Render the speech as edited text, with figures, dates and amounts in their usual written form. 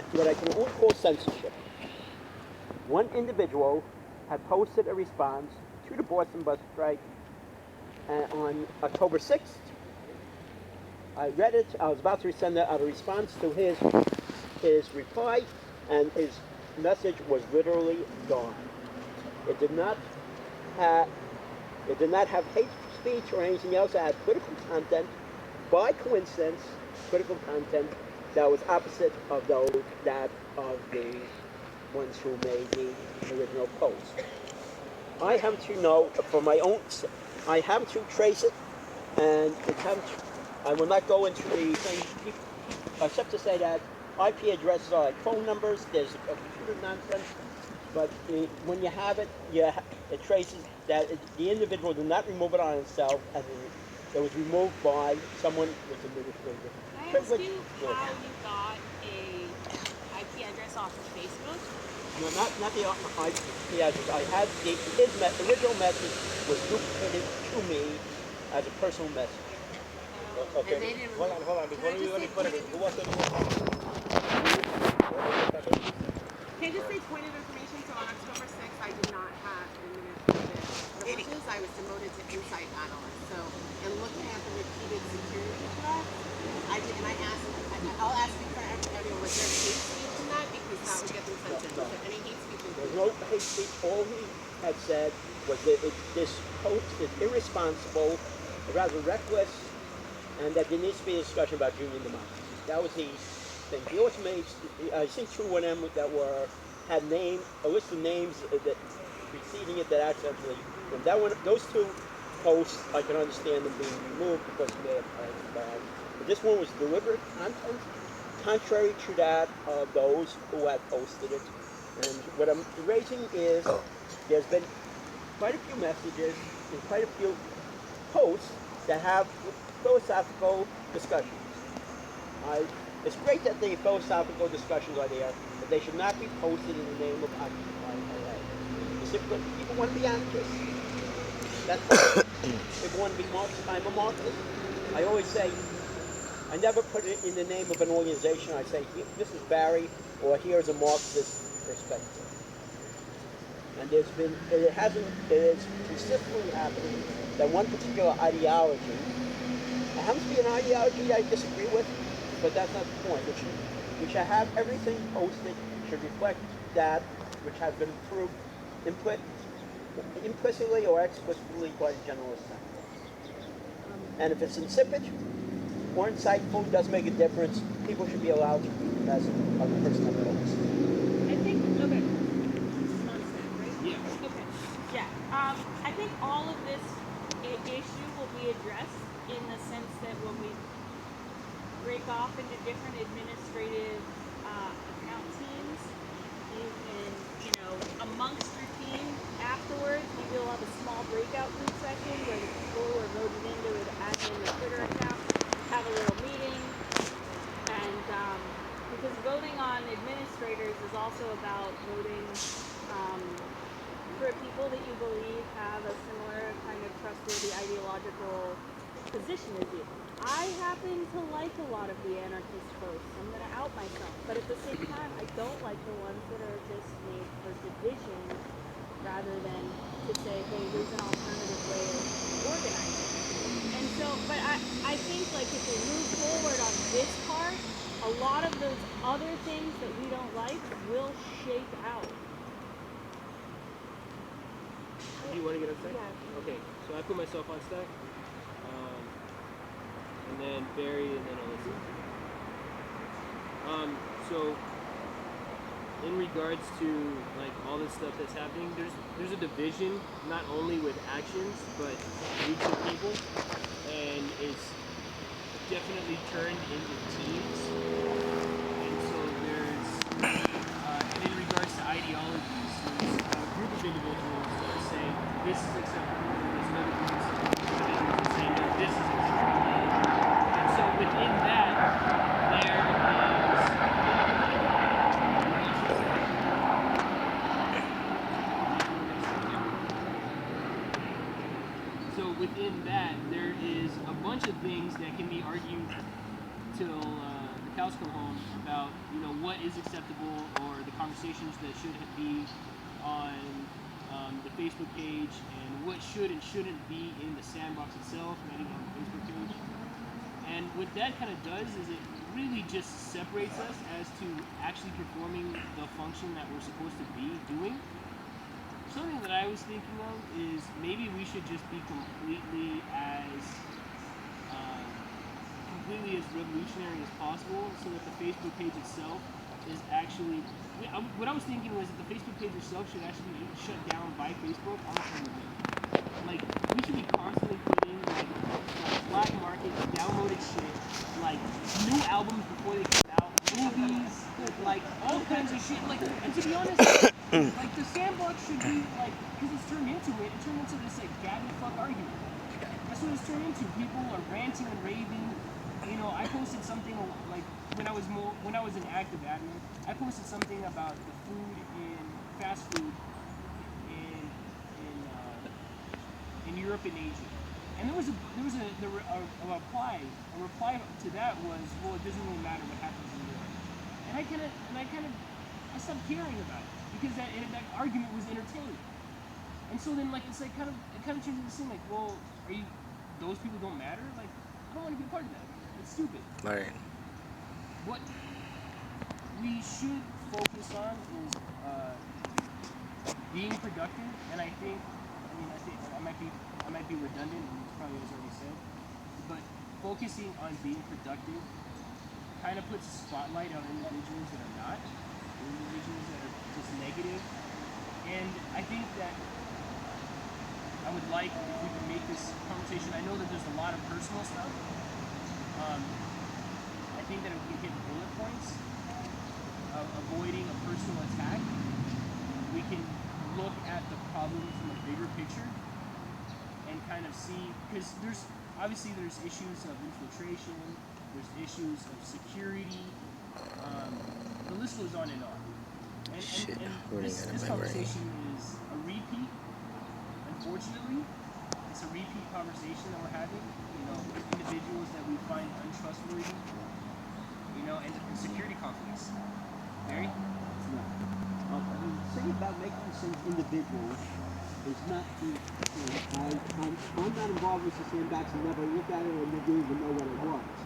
what I can only call censorship. One individual had posted a response to the Boston bus strike on October 6th. I read it. I was about to send out a response to his reply, and his message was literally gone. It did not have hate speech or anything else. It had political content. By coincidence, political content that was opposite of that of the ones who made the original post. I have to know for my own. I have to trace it, and I will not go into the thing except to say that IP addresses are like phone numbers. There's a computer nonsense, but when you have it, it traces that the individual did not remove it on itself, and it was removed by someone with administrative privilege. Can I ask you how you got a IP address off of Facebook? No, not the IP address. I had his original message was duplicated to me as a personal message. Okay. Hold on. Before you go any further, who was it? Can I just say point of information? So on October 6th, I did not have administrative privileges. I was demoted to insight analyst. So in looking at the repeated security threats, I'll ask you for everyone, was there hate speech in that? Because that would get them sent in. Was there any hate speech? There's no hate speech. All he had said was that this post is irresponsible, rather reckless, and that there needs to be a discussion about union democracy. That was the thing. He also made, I think, two of them that had a list of names that preceding it that accidentally. Those two posts, I can understand them being removed because they have bad. But this one was deliberate content, contrary to that of those who had posted it. And what I'm raising is there's been quite a few messages and quite a few posts that have philosophical discussions. It's great that the philosophical discussions are there, but they should not be posted in the name of Occupy LA. People want to be anarchists. That's fine. People want to be Marxists. I'm a Marxist. I always say, I never put it in the name of an organization. I say, this is Barry, or here's a Marxist perspective. And it is consistently happening that one particular ideology, it happens to be an ideology I disagree with, but that's not the point. We should have everything posted, should reflect that which has been proved implicitly or explicitly by the General Assembly. And if it's insipid or insightful, it doesn't make a difference. People should be allowed to read as a personal post. I think, okay. Right? Yeah. Okay. Yeah. I think all of this issue will be addressed in the sense that when we break off into different administrative account teams, you can, amongst your team afterwards, maybe we'll have a small breakout group session where the people who are voted into the admin the Twitter account have a little meeting. And because voting on administrators is also about voting for people that you believe have a similar kind of trustworthy ideological position as you. I happen to like a lot of the anarchist posts. I'm going to out myself. But at the same time, I don't like the ones that are just made for division rather than to say, hey, here's an alternative way of organizing. And so, but I think like if we move forward on this part, a lot of those other things that we don't like will shake out. Do you want to get upset? Yeah. Okay, so I put myself on stack. And then Barry, and then Alyssa. So in regards to like all this stuff that's happening, there's a division not only with actions but groups of people, and it's definitely turned into teams. And so there's and in regards to ideologies, there's a group of individuals that are saying this is acceptable, and there's another group of individuals saying that this is acceptable. So within that, there is within that, there is a bunch of things that can be argued till the cows come home about, you know, what is acceptable or the conversations that should be on the Facebook page and what should and shouldn't be in the sandbox itself, not even on the Facebook page. And what that kind of does is it really just separates us as to actually performing the function that we're supposed to be doing. Something that I was thinking of is maybe we should just be completely as revolutionary as possible, so that the Facebook page itself is actually. What I was thinking was that the Facebook page itself should actually be shut down by Facebook almost immediately. Like, we should be constantly putting like black market downloaded shit, like new albums before they come out, movies, like all kinds of shit. Like, and to be honest, like the sandbox should be like, because it's turned into this like gabby fuck argument. That's what it's turned into. People are ranting and raving. You know, I posted something like when I was an active admin. I posted something about the food in fast food in Europe and Asia, and there was a reply. A reply to that was, well, it doesn't really matter what happens in Europe. And I stopped caring about it because that argument was entertaining. And so then it kind of changes the scene. Like, well, those people don't matter? Like, I don't want to be a part of that. It's stupid. Right. What we should focus on is being productive, and I think I might be redundant, and this probably was already said, but focusing on being productive kind of puts a spotlight on individuals that are not, individuals that are just negative, and I think that I would like if we could make this conversation. I know that there's a lot of personal stuff. I think that if we hit bullet points of avoiding a personal attack, we can look at the problem from a bigger picture and kind of see, because there's issues of infiltration, there's issues of security, the list goes on and on. And this conversation is a repeat, unfortunately. It's a repeat conversation that we're having, you know, with individuals that we find untrustworthy, you know, and security conflicts. Mary? I mean, the thing about making things individuals is not I'm not involved with the sandbox and never look at it or never even know what it was.